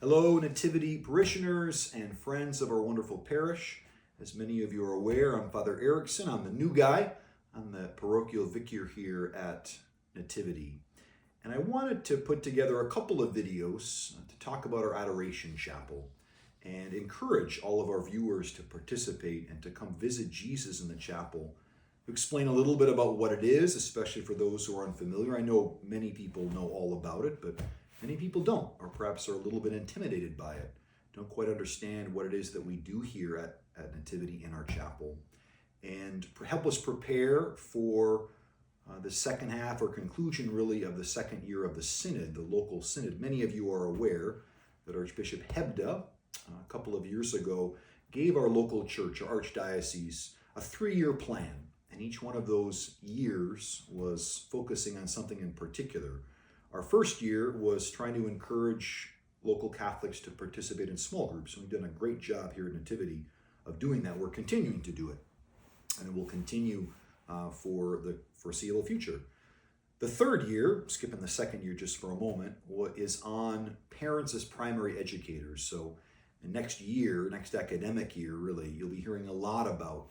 Hello, Nativity parishioners and friends of our wonderful parish. As many of you are aware, I'm Father Erickson. I'm the new guy. I'm the parochial vicar here at Nativity. And I wanted to put together a couple of videos to talk about our Adoration Chapel and encourage all of our viewers to participate and to come visit Jesus in the chapel, to explain a little bit about what it is, especially for those who are unfamiliar. I know many people know all about it, but many people don't, or perhaps are a little bit intimidated by it, don't quite understand what it is that we do here at Nativity in our chapel, and help us prepare for the second half or conclusion, really, of the second year of the Synod, the local Synod. Many of you are aware that Archbishop Hebda, a couple of years ago, gave our local church, our archdiocese, a 3-year plan, and each one of those years was focusing on something in particular. Our first year was trying to encourage local Catholics to participate in small groups. We've done a great job here at Nativity of doing that. We're continuing to do it, and it will continue for the foreseeable future. The third year, skipping the second year just for a moment, is on parents as primary educators. So next academic year, really, you'll be hearing a lot about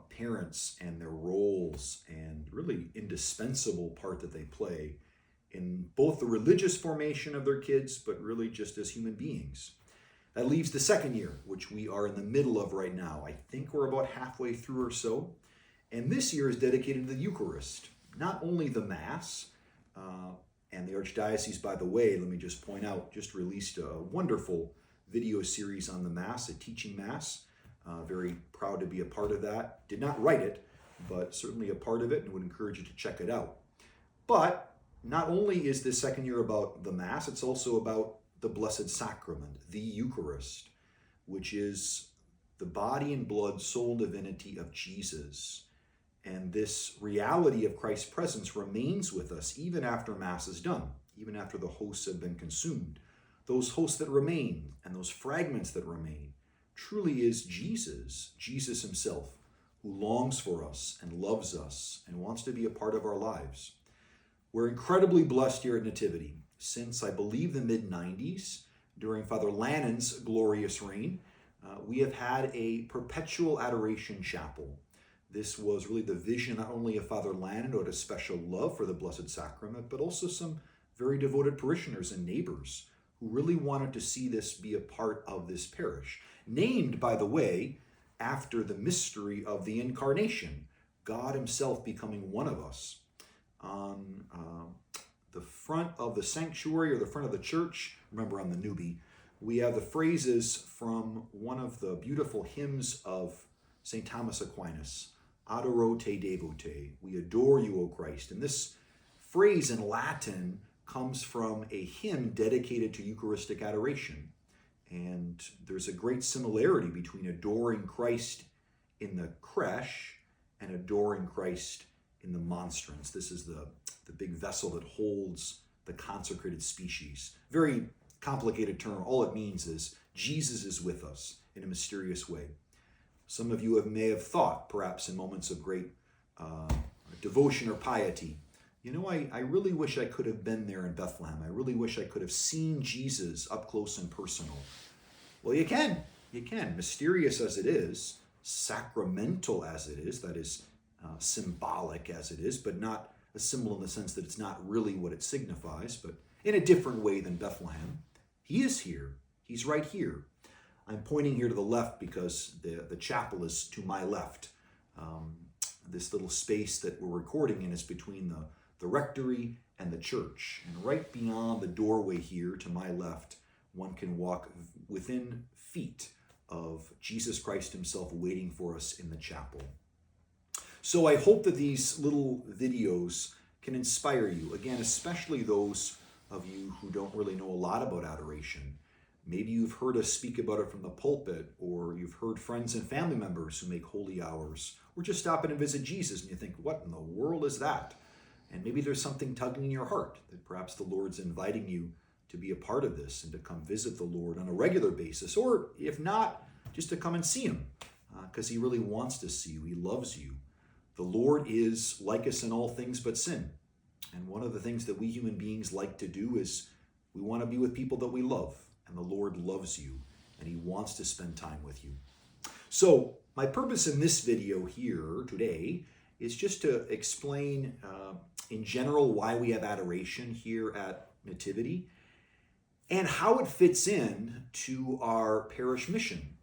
parents and their roles and really indispensable part that they play in both the religious formation of their kids, but really just as human beings. That leaves the second year, which we are in the middle of right now. I think we're about halfway through or so. And this year is dedicated to the Eucharist, not only the Mass, and the Archdiocese, by the way, let me just point out, just released a wonderful video series on the Mass, a teaching Mass. Very proud to be a part of that. Did not write it, but certainly a part of it, and would encourage you to check it out. But not only is this second year about the Mass, it's also about the Blessed Sacrament, the Eucharist, which is the body and blood, soul, and divinity of Jesus. And this reality of Christ's presence remains with us even after Mass is done, even after the hosts have been consumed. Those hosts that remain and those fragments that remain truly is Jesus himself, who longs for us and loves us and wants to be a part of our lives. We're incredibly blessed here at Nativity. Since, I believe, the mid-90s, during Father Lannon's glorious reign, we have had a perpetual adoration chapel. This was really the vision not only of Father Lannon, who had a special love for the Blessed Sacrament, but also some very devoted parishioners and neighbors who really wanted to see this be a part of this parish. Named, by the way, after the mystery of the Incarnation, God himself becoming one of us. On the front of the sanctuary or the front of the church, remember I'm the newbie, we have the phrases from one of the beautiful hymns of St. Thomas Aquinas, Adoro te devote, we adore you, O Christ. And this phrase in Latin comes from a hymn dedicated to Eucharistic adoration. And there's a great similarity between adoring Christ in the creche and adoring Christ in the monstrance. This is the big vessel that holds the consecrated species. Very complicated term. All it means is Jesus is with us in a mysterious way. Some of you may have thought, perhaps in moments of great devotion or piety, I really wish I could have been there in Bethlehem. I really wish I could have seen Jesus up close and personal. Well, you can. Mysterious as it is, sacramental as it is, that is, symbolic as it is, but not a symbol in the sense that it's not really what it signifies, but in a different way than Bethlehem. He is here. He's right here. I'm pointing here to the left because the chapel is to my left. This little space that we're recording in is between the rectory and the church. And right beyond the doorway here to my left, one can walk within feet of Jesus Christ himself waiting for us in the chapel. So I hope that these little videos can inspire you, again, especially those of you who don't really know a lot about adoration. Maybe you've heard us speak about it from the pulpit, or you've heard friends and family members who make holy hours, or just stop in and visit Jesus and you think, what in the world is that? And maybe there's something tugging in your heart that perhaps the Lord's inviting you to be a part of this and to come visit the Lord on a regular basis, or if not, just to come and see him, because he really wants to see you. He loves you. The Lord is like us in all things but sin. And one of the things that we human beings like to do is we want to be with people that we love. and the Lord loves you, and he wants to spend time with you. So my purpose in this video here today is just to explain in general why we have adoration here at Nativity and how it fits in to our parish mission.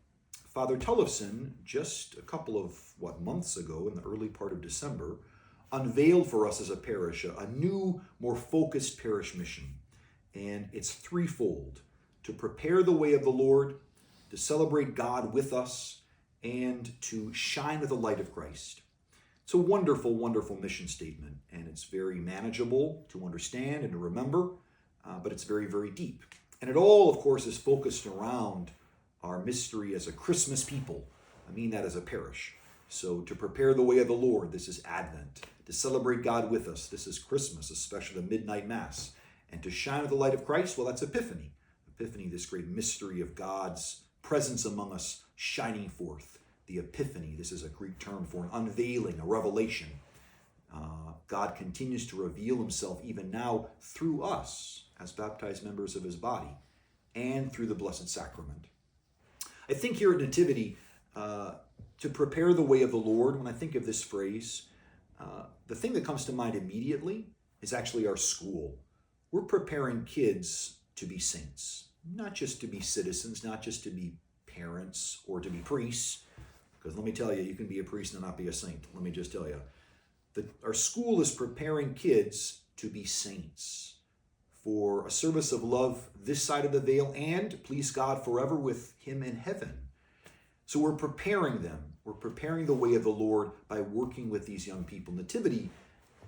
Father Tullifson, just a couple of months ago in the early part of December, unveiled for us as a parish a new, more focused parish mission. And it's threefold: to prepare the way of the Lord, to celebrate God with us, and to shine with the light of Christ. It's a wonderful, wonderful mission statement, and it's very manageable to understand and to remember, but it's very, very deep. And it all, of course, is focused around our mystery as a Christmas people. I mean that as a parish. So to prepare the way of the Lord, this is Advent. To celebrate God with us, this is Christmas, especially the midnight Mass. And to shine with the light of Christ, well, that's Epiphany. Epiphany, this great mystery of God's presence among us shining forth. The Epiphany, this is a Greek term for an unveiling, a revelation. God continues to reveal himself even now through us as baptized members of his body and through the Blessed Sacrament. I think here at Nativity, to prepare the way of the Lord, when I think of this phrase, the thing that comes to mind immediately is actually our school. We're preparing kids to be saints, not just to be citizens, not just to be parents or to be priests, because let me tell you, you can be a priest and not be a saint. Let me just tell you, that our school is preparing kids to be saints for a service of love this side of the veil and please God forever with him in heaven. So we're preparing them. We're preparing the way of the Lord by working with these young people. Nativity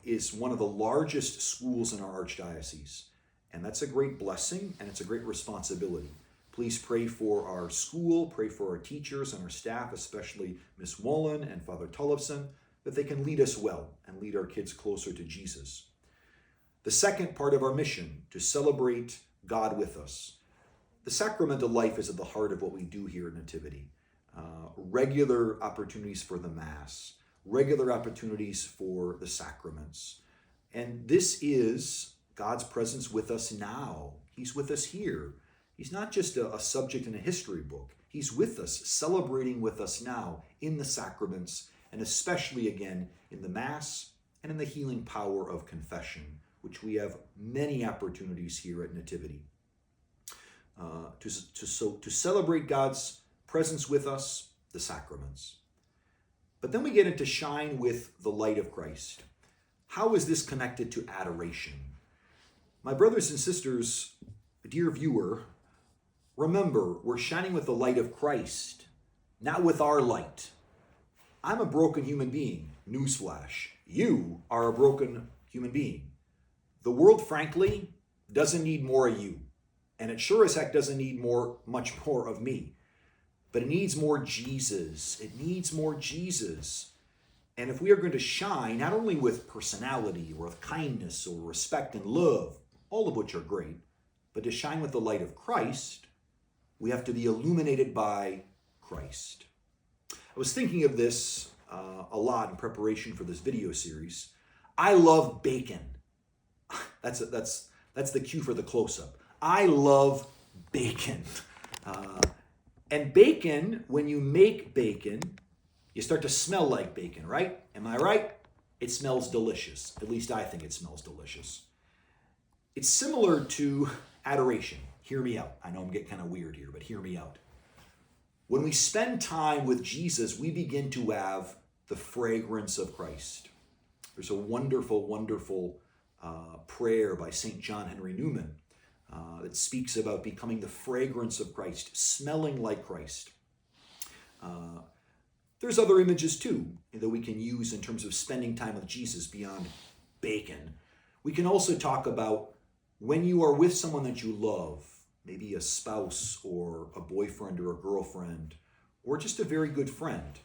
is one of the largest schools in our archdiocese, and that's a great blessing and it's a great responsibility. Please pray for our school, pray for our teachers and our staff, especially Miss Wallen and Father Tullifson, that they can lead us well and lead our kids closer to Jesus. The second part of our mission, to celebrate God with us. The sacramental life is at the heart of what we do here at Nativity. Regular opportunities for the Mass, regular opportunities for the sacraments. And this is God's presence with us now. He's with us here. He's not just a subject in a history book. He's with us, celebrating with us now in the sacraments, and especially again in the Mass and in the healing power of confession, which we have many opportunities here at Nativity. To celebrate God's presence with us, the sacraments. But then we get into shine with the light of Christ. How is this connected to adoration? My brothers and sisters, dear viewer, remember, we're shining with the light of Christ, not with our light. I'm a broken human being. Newsflash. You are a broken human being. The world, frankly, doesn't need more of you. And it sure as heck doesn't need much more of me. But it needs more Jesus. It needs more Jesus. And if we are going to shine, not only with personality or with kindness or respect and love, all of which are great, but to shine with the light of Christ, we have to be illuminated by Christ. I was thinking of this a lot in preparation for this video series. I love bacon. That's the cue for the close-up. I love bacon. And bacon, when you make bacon, you start to smell like bacon, right? Am I right? It smells delicious. At least I think it smells delicious. It's similar to adoration. Hear me out. I know I'm getting kind of weird here, but hear me out. When we spend time with Jesus, we begin to have the fragrance of Christ. There's a wonderful, wonderful prayer by St. John Henry Newman that speaks about becoming the fragrance of Christ, smelling like Christ. There's other images too that we can use in terms of spending time with Jesus beyond bacon. We can also talk about when you are with someone that you love, maybe a spouse or a boyfriend or a girlfriend, or just a very good friend.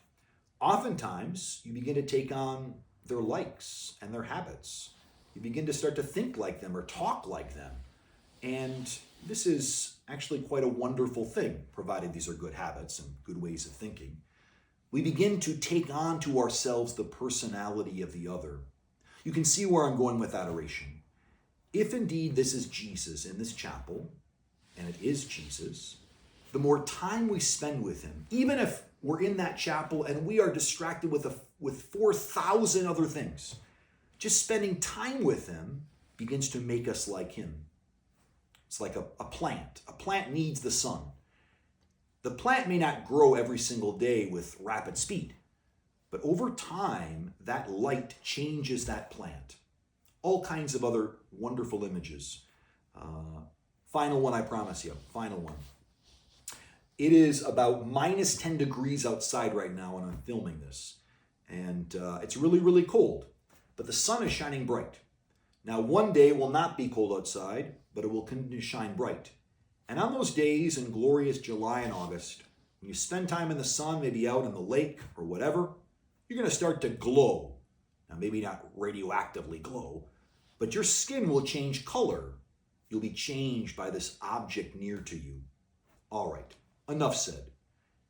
Oftentimes, you begin to take on their likes and their habits. You begin to start to think like them or talk like them. And this is actually quite a wonderful thing, provided these are good habits and good ways of thinking. We begin to take on to ourselves the personality of the other. You can see where I'm going with adoration. If indeed this is Jesus in this chapel, and it is Jesus, the more time we spend with him, even if we're in that chapel and we are distracted with 4,000 other things, just spending time with him begins to make us like him. It's like a plant. A plant needs the sun. The plant may not grow every single day with rapid speed, but over time, that light changes that plant. All kinds of other wonderful images. Final one, I promise you. Final one. It is about minus 10 degrees outside right now when I'm filming this. And it's really, really cold. But the sun is shining bright. Now, one day will not be cold outside, but it will continue to shine bright. And on those days in glorious July and August, when you spend time in the sun, maybe out in the lake or whatever, you're going to start to glow. Now, maybe not radioactively glow, but your skin will change color. You'll be changed by this object near to you. All right, enough said.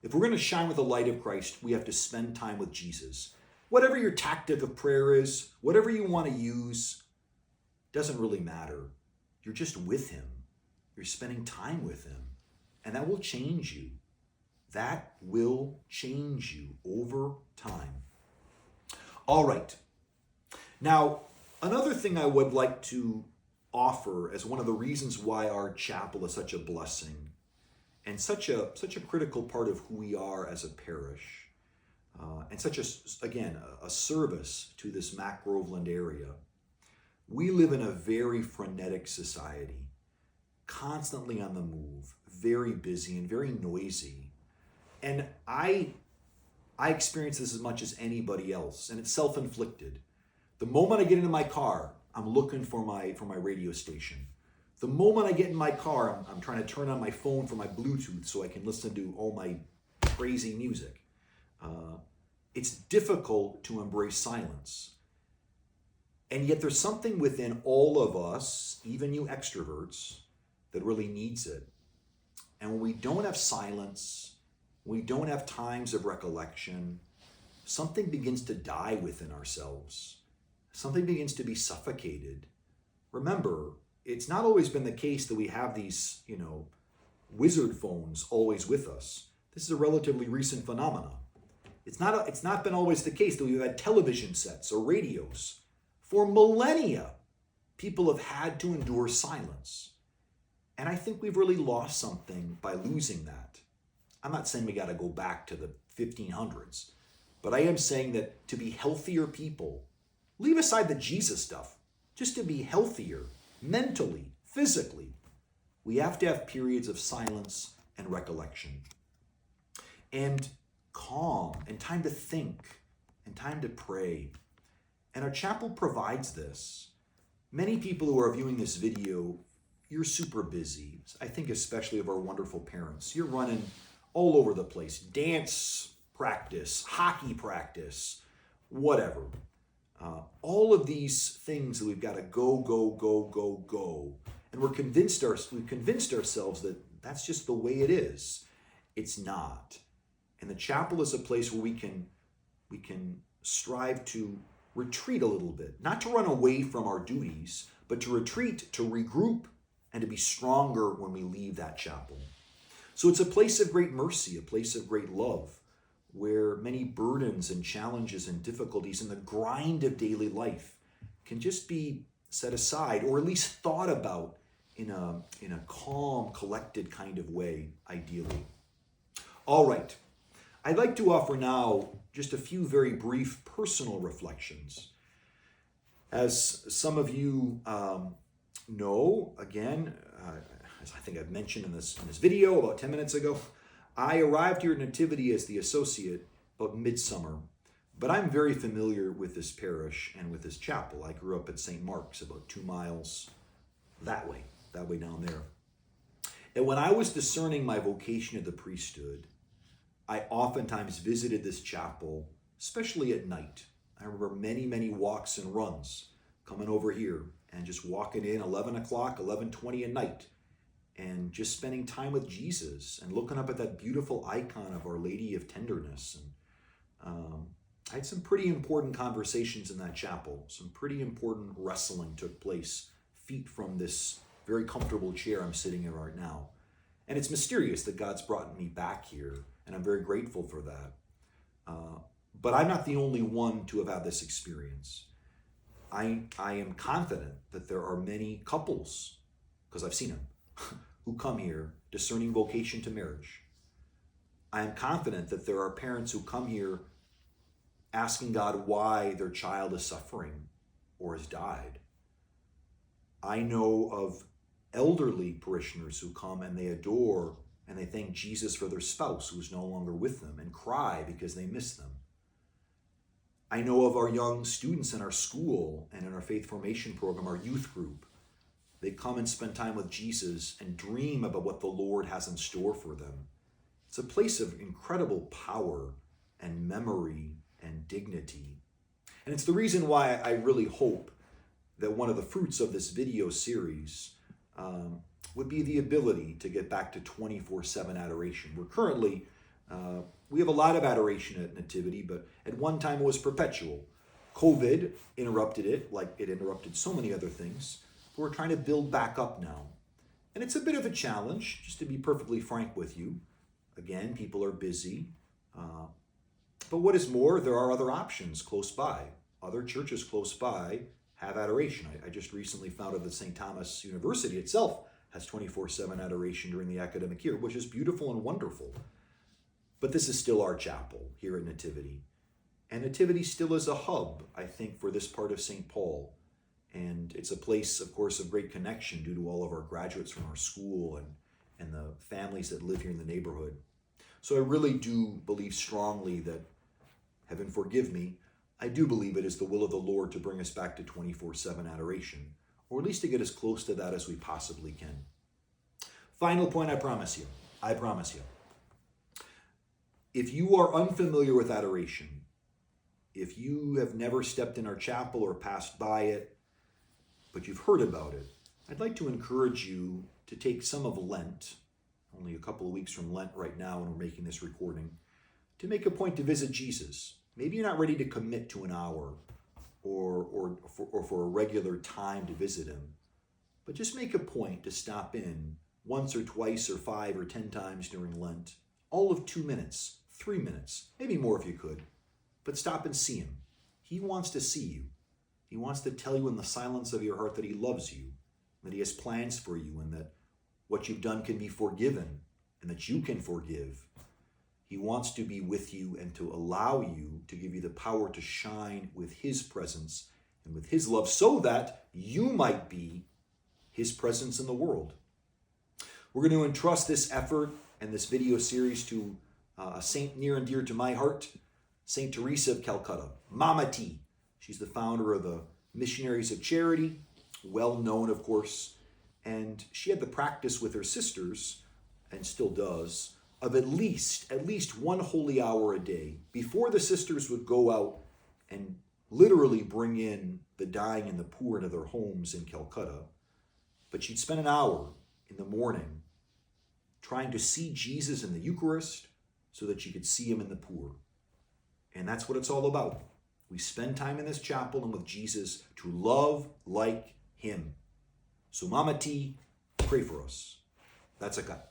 If we're going to shine with the light of Christ, we have to spend time with Jesus. Whatever your tactic of prayer is, whatever you want to use, doesn't really matter. You're just with him. You're spending time with him. And that will change you. That will change you over time. All right. Now, another thing I would like to offer as one of the reasons why our chapel is such a blessing and such a critical part of who we are as a parish, and such a service to this Mac Groveland area. We live in a very frenetic society, constantly on the move, very busy and very noisy. And I experience this as much as anybody else, and it's self-inflicted. The moment I get into my car, I'm looking for my radio station. The moment I get in my car, I'm trying to turn on my phone for my Bluetooth so I can listen to all my crazy music. It's difficult to embrace silence. And yet there's something within all of us, even you extroverts, that really needs it. And when we don't have silence, we don't have times of recollection, something begins to die within ourselves. Something begins to be suffocated. Remember, it's not always been the case that we have these, wizard phones always with us. This is a relatively recent phenomenon. It's not been always the case that we've had television sets or radios. For millennia, people have had to endure silence. And I think we've really lost something by losing that. I'm not saying we got to go back to the 1500s, but I am saying that to be healthier people, leave aside the Jesus stuff, just to be healthier mentally, physically, we have to have periods of silence and recollection. And calm, and time to think, and time to pray. And our chapel provides this. Many people who are viewing this video, you're super busy. I think especially of our wonderful parents. You're running all over the place. Dance practice, hockey practice, whatever. All of these things that we've got to go. And we've convinced ourselves that that's just the way it is. It's not. And the chapel is a place where we can strive to retreat a little bit, not to run away from our duties, but to retreat, to regroup, and to be stronger when we leave that chapel. So it's a place of great mercy, a place of great love, where many burdens and challenges and difficulties in the grind of daily life can just be set aside, or at least thought about in a calm, collected kind of way, ideally. All right. I'd like to offer now just a few very brief personal reflections. As some of you know, again, as I think I've mentioned in this video about 10 minutes ago, I arrived here at Nativity as the associate about midsummer, but I'm very familiar with this parish and with this chapel. I grew up at St. Mark's, about 2 miles that way down there. And when I was discerning my vocation of the priesthood, I oftentimes visited this chapel, especially at night. I remember many, many walks and runs coming over here and just walking in 11 o'clock, 11:20 at night, and just spending time with Jesus and looking up at that beautiful icon of Our Lady of Tenderness. And I had some pretty important conversations in that chapel. Some pretty important wrestling took place, feet from this very comfortable chair I'm sitting in right now. And it's mysterious that God's brought me back here, and I'm very grateful for that. But I'm not the only one to have had this experience. I am confident that there are many couples, because I've seen them, who come here discerning vocation to marriage. I am confident that there are parents who come here asking God why their child is suffering or has died. I know of elderly parishioners who come and they adore and they thank Jesus for their spouse who is no longer with them and cry because they miss them. I know of our young students in our school and in our faith formation program, our youth group. They come and spend time with Jesus and dream about what the Lord has in store for them. It's a place of incredible power and memory and dignity. And it's the reason why I really hope that one of the fruits of this video series would be the ability to get back to 24/7 adoration. We're currently, we have a lot of adoration at Nativity, but at one time it was perpetual. COVID interrupted it, like it interrupted so many other things. But we're trying to build back up now. And it's a bit of a challenge, just to be perfectly frank with you. Again, people are busy. But what is more, there are other options close by. Other churches close by have adoration. I just recently found out that St. Thomas University itself has 24/7 adoration during the academic year, which is beautiful and wonderful. But this is still our chapel here at Nativity. And Nativity still is a hub, I think, for this part of St. Paul. And it's a place, of course, of great connection due to all of our graduates from our school and the families that live here in the neighborhood. So I really do believe strongly that, heaven forgive me, I do believe it is the will of the Lord to bring us back to 24/7 adoration, or at least to get as close to that as we possibly can. Final point, I promise you. If you are unfamiliar with adoration, if you have never stepped in our chapel or passed by it, but you've heard about it, I'd like to encourage you to take some of Lent, only a couple of weeks from Lent right now when we're making this recording, to make a point to visit Jesus. Maybe you're not ready to commit to an hour or for a regular time to visit him, but just make a point to stop in once or twice or 5 or 10 times during Lent, all of 2 minutes, 3 minutes, maybe more if you could, but stop and see him. He wants to see you. He wants to tell you in the silence of your heart that he loves you, that he has plans for you, and that what you've done can be forgiven, and that you can forgive. He wants to be with you and to allow you, to give you the power to shine with his presence and with his love so that you might be his presence in the world. We're going to entrust this effort and this video series to a saint near and dear to my heart, St. Teresa of Calcutta, Mama T. She's the founder of the Missionaries of Charity, well known, of course, and she had the practice with her sisters, and still does, of at least 1 holy hour a day before the sisters would go out and literally bring in the dying and the poor into their homes in Calcutta. But she'd spend an hour in the morning trying to see Jesus in the Eucharist so that she could see him in the poor. And that's what it's all about. We spend time in this chapel and with Jesus to love like him. So Mama T, pray for us. That's a cut.